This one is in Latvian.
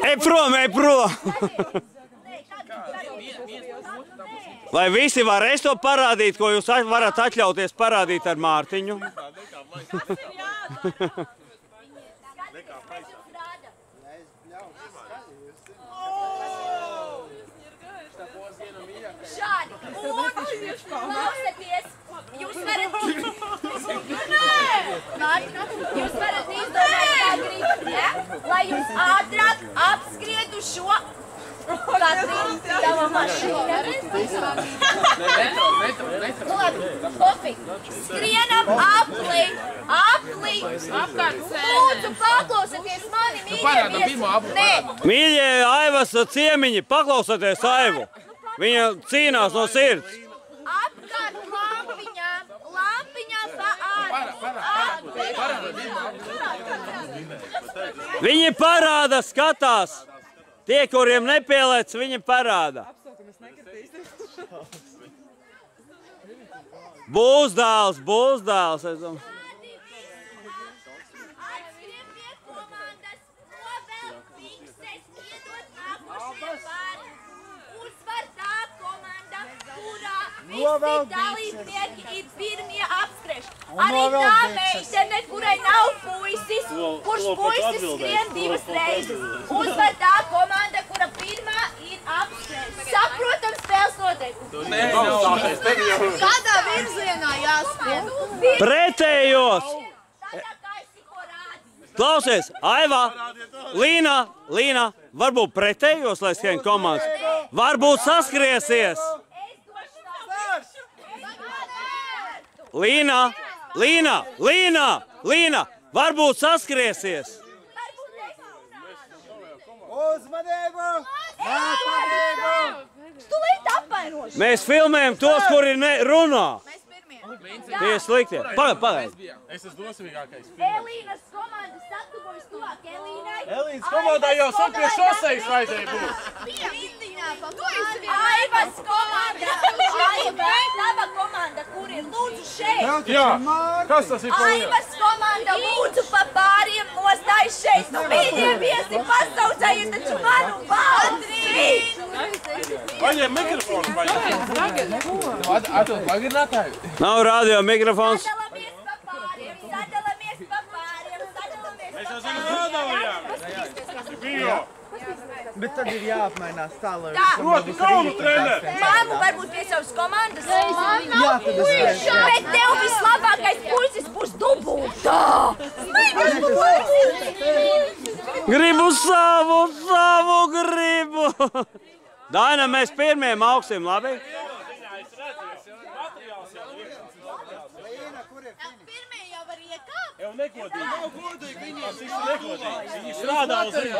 Ej prom, ej prom! Vai visi varēs to parādīt, ko jūs varat atļauties parādīt ar Mārtiņu? Šādi, klausieties, jūs varat izdomāt, kā gribat, ne? Lai jūs ātrāk apskrietu šo Katrīnu, tava mašīna. Nu labi, Pofi, skrienam apli. Lūdzu, paklausieties mani, mīļie viesi. Nē. Mīļie Aivas ciemiņi, paklausieties Aivu. Viņa cīnās no sirds. Apkārt lampiņām pa ātri. Viņi parāda, skatās. Tie, kuriem nepielēc, viņi parāda. Būs dēls, es domāju. Atskrien pie komandas, novēl fikses, iedod nākošie vārdi. Uzvar tā komanda, kurā visi dalībnieki ir pirmie apskriež. Arī tā meitene, kurai nav puisis, kurš puisis skrien 2 reizes. Uzvar tā komanda, kura pirmā ir apskriež. Saprotam spēles noteikumus. Kādā virzienā jāskrien? Pretējos! Klausies, Aivā, Līna, varbūt pretējos, lai skrien komandas. Varbūt saskriesies. Līna, varbūt saskriesies. Uzmanību! Stulīt apvainoši. Mēs filmējam tos, kuri runā. Tie ir sliktie. Pagaid. Es esmu dosmīgākais. Elīnas komanda satuvojas tuvāk Elīnai. Elīnas komandā jau saka pie šosejas vajadzēja būt. Aivas komanda. Tava komanda, kur ir lūdzu šeit. Jā, kas tas ir par lietu? Aivas komanda lūdzu pa pāriem nostāj šeit. Nu, mīļie viesi, pasaucējiet taču manu balsi. Paņem mikrofonu, paņem. Atdod pagarinātāju. Nav radio mikrofons. Sadalamies pa pāriem. Mēs jau zinām rādājām. Bio. Bet tad ir jāapmainās tā, lai Proti, kaunu trener. Māmu varbūt pie savas komandas. Jā, tad es redzu. Bet tev vislabākais puisis būs dubultā. Gribu savu gribu. Daina, mēs pirmie mauksim, labi? Pirmie jau var iekāpt. Jau negodīgi. Nav godīgi, viņi negodīgi. Viņi strādā uz viņu.